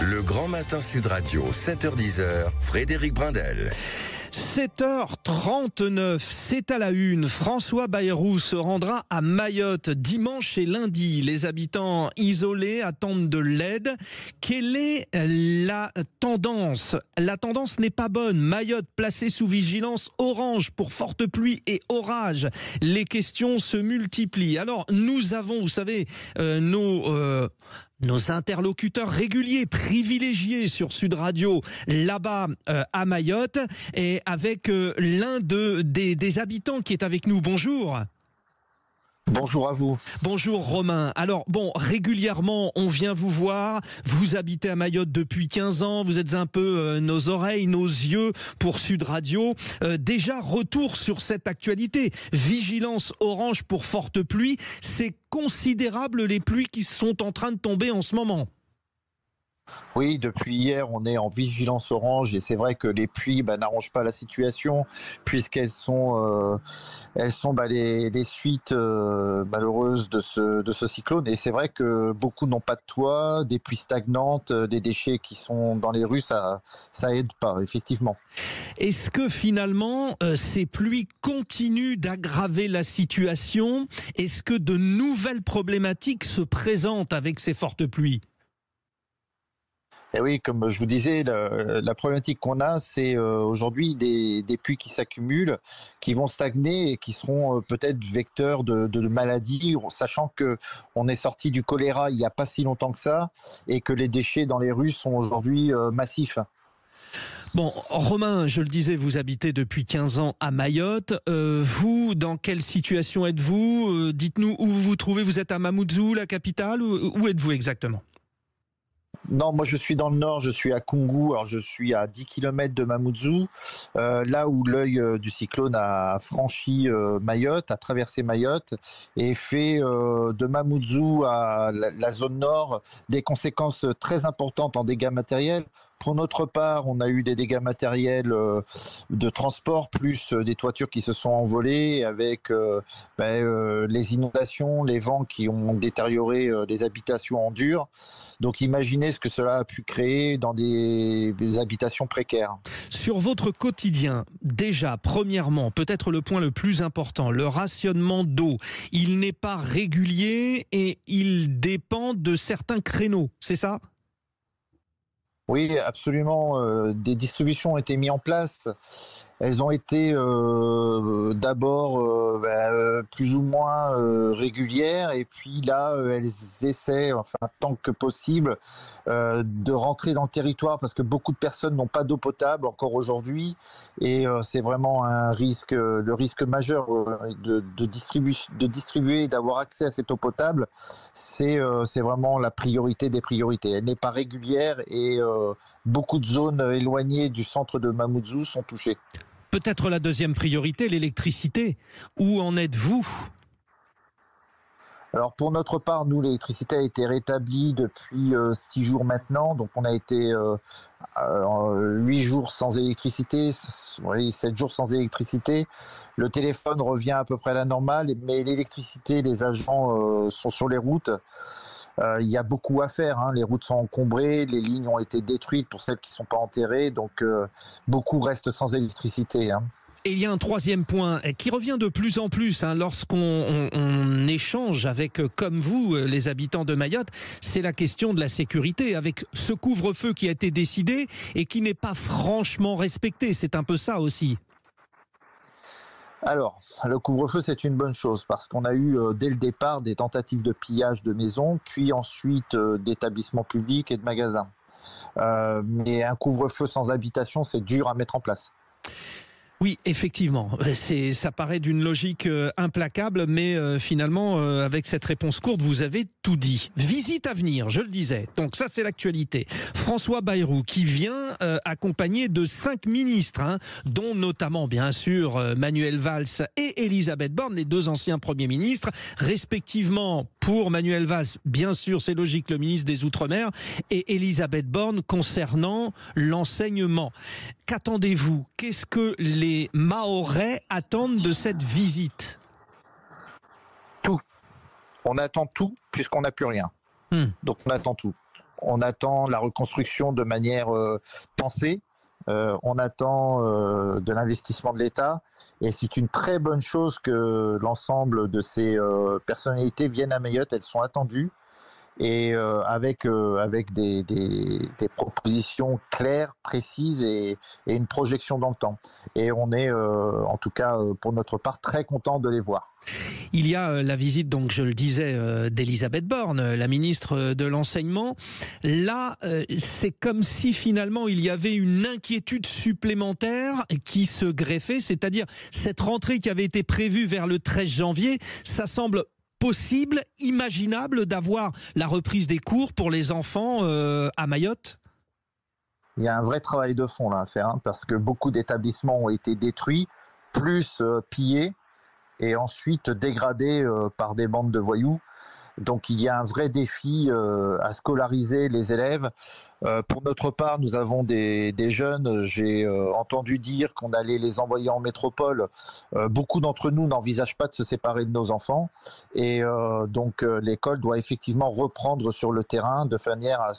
Le Grand Matin Sud Radio, 7h-10h, Frédéric Brindel. 7h39, c'est à la une. François Bayrou se rendra à Mayotte dimanche et lundi. Les habitants isolés attendent de l'aide. Quelle est la tendance ? La tendance n'est pas bonne. Mayotte placée sous vigilance orange pour forte pluie et orage. Les questions se multiplient. Alors nous avons, vous savez, nos interlocuteurs réguliers, privilégiés sur Sud Radio, là-bas à Mayotte, et avec l'un des habitants qui est avec nous. Bonjour. Bonjour à vous. Bonjour Romain. Alors régulièrement on vient vous voir, vous habitez à Mayotte depuis 15 ans, vous êtes un peu nos oreilles, nos yeux pour Sud Radio. Déjà retour sur cette actualité, vigilance orange pour forte pluie, c'est considérable les pluies qui sont en train de tomber en ce moment. Oui, depuis hier, on est en vigilance orange et c'est vrai que les pluies n'arrangent pas la situation puisqu'elles sont, les suites malheureuses de ce cyclone. Et c'est vrai que beaucoup n'ont pas de toit, des pluies stagnantes, des déchets qui sont dans les rues, ça aide pas, effectivement. Est-ce que finalement, ces pluies continuent d'aggraver la situation ? Est-ce que de nouvelles problématiques se présentent avec ces fortes pluies ? Et oui, comme je vous disais, la problématique qu'on a, c'est aujourd'hui des pluies qui s'accumulent, qui vont stagner et qui seront peut-être vecteurs de maladies, sachant que on est sorti du choléra il n'y a pas si longtemps que ça et que les déchets dans les rues sont aujourd'hui massifs. Bon, Romain, je le disais, vous habitez depuis 15 ans à Mayotte. Vous, dans quelle situation êtes-vous ? Dites-nous où vous vous trouvez. Vous êtes à Mamoudzou, la capitale, ou où êtes-vous exactement ? Non, moi je suis dans le nord, je suis à Koungou, alors je suis à 10 km de Mamoudzou, là où l'œil du cyclone a franchi Mayotte, a traversé Mayotte et fait de Mamoudzou à la zone nord des conséquences très importantes en dégâts matériels. Pour notre part, on a eu des dégâts matériels de transport, plus des toitures qui se sont envolées avec les inondations, les vents qui ont détérioré les habitations en dur. Donc imaginez ce que cela a pu créer dans des habitations précaires. Sur votre quotidien, déjà, premièrement, peut-être le point le plus important, le rationnement d'eau. Il n'est pas régulier et il dépend de certains créneaux, c'est ça ? Oui, absolument. Des distributions ont été mises en place. Elles ont été d'abord plus ou moins régulières et puis là, elles essaient, enfin tant que possible, de rentrer dans le territoire parce que beaucoup de personnes n'ont pas d'eau potable encore aujourd'hui et c'est vraiment un risque, le risque majeur de distribuer et d'avoir accès à cette eau potable, c'est vraiment la priorité des priorités. Elle n'est pas régulière et beaucoup de zones éloignées du centre de Mamoudzou sont touchées. Peut-être la deuxième priorité, l'électricité. Où en êtes-vous ? Alors pour notre part, nous, l'électricité a été rétablie depuis 6 jours maintenant. Donc on a été 8 jours sans électricité, 7 jours sans électricité. Le téléphone revient à peu près à la normale, mais l'électricité, les agents sont sur les routes. Il y a beaucoup à faire, hein. Les routes sont encombrées, les lignes ont été détruites pour celles qui ne sont pas enterrées, donc beaucoup restent sans électricité, hein. Et il y a un troisième point qui revient de plus en plus lorsqu'on échange avec, comme vous, les habitants de Mayotte, c'est la question de la sécurité, avec ce couvre-feu qui a été décidé et qui n'est pas franchement respecté. C'est un peu ça aussi. Alors, le couvre-feu, c'est une bonne chose parce qu'on a eu dès le départ des tentatives de pillage de maisons, puis ensuite d'établissements publics et de magasins. Mais un couvre-feu sans habitation, c'est dur à mettre en place. Oui, effectivement, ça paraît d'une logique implacable, mais finalement, avec cette réponse courte, vous avez tout dit. Visite à venir, je le disais, donc ça c'est l'actualité. François Bayrou qui vient accompagné de 5 ministres, dont notamment bien sûr Manuel Valls et Elisabeth Borne, les 2 anciens premiers ministres, respectivement pour Manuel Valls, bien sûr c'est logique, le ministre des Outre-mer, et Elisabeth Borne concernant l'enseignement. Qu'attendez-vous ? Qu'est-ce que les Mahorais attendent de cette visite ? Tout. On attend tout puisqu'on n'a plus rien. Donc on attend tout. On attend la reconstruction de manière pensée. On attend de l'investissement de l'État. Et c'est une très bonne chose que l'ensemble de ces personnalités viennent à Mayotte. Elles sont attendues. Et avec des propositions claires, précises et une projection dans le temps. Et on est, en tout cas pour notre part, très content de les voir. Il y a la visite, donc je le disais, d'Elisabeth Borne, la ministre de l'Enseignement. Là, c'est comme si finalement il y avait une inquiétude supplémentaire qui se greffait, c'est-à-dire cette rentrée qui avait été prévue vers le 13 janvier, ça semble possible, imaginable d'avoir la reprise des cours pour les enfants à Mayotte? Il y a un vrai travail de fond là à faire, parce que beaucoup d'établissements ont été détruits, plus pillés et ensuite dégradés par des bandes de voyous. Donc il y a un vrai défi à scolariser les élèves. Pour notre part, nous avons des jeunes. J'ai entendu dire qu'on allait les envoyer en métropole. Beaucoup d'entre nous n'envisagent pas de se séparer de nos enfants. Et donc l'école doit effectivement reprendre sur le terrain de manière à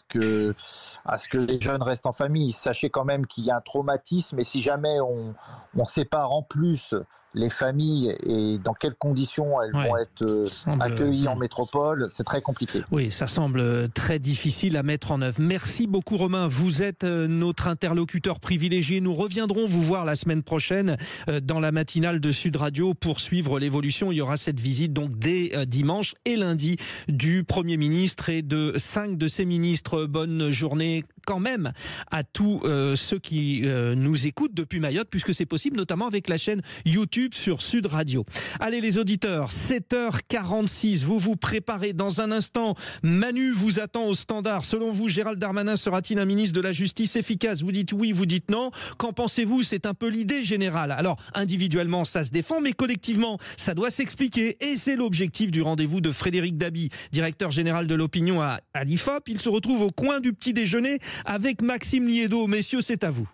ce que les jeunes restent en famille. Sachez quand même qu'il y a un traumatisme et si jamais on sépare en plus les familles et dans quelles conditions elles vont être accueillies en métropole, c'est très compliqué. Oui, ça semble très difficile à mettre en œuvre. Merci beaucoup Romain, vous êtes notre interlocuteur privilégié. Nous reviendrons vous voir la semaine prochaine dans la matinale de Sud Radio pour suivre l'évolution. Il y aura cette visite donc dès dimanche et lundi du Premier ministre et de 5 de ses ministres. Bonne journée quand même à tous ceux qui nous écoutent depuis Mayotte, puisque c'est possible, notamment avec la chaîne YouTube sur Sud Radio. Allez les auditeurs, 7h46, vous vous préparez dans un instant. Manu vous attend au standard. Selon vous, Gérald Darmanin sera-t-il un ministre de la Justice efficace? Vous dites oui, vous dites non. Qu'en pensez-vous? C'est un peu l'idée générale. Alors, individuellement, ça se défend, mais collectivement, ça doit s'expliquer. Et c'est l'objectif du rendez-vous de Frédéric Dabi, directeur général de l'opinion à l'IFOP. Il se retrouve au coin du petit déjeuner avec Maxime Liedo. Messieurs, c'est à vous.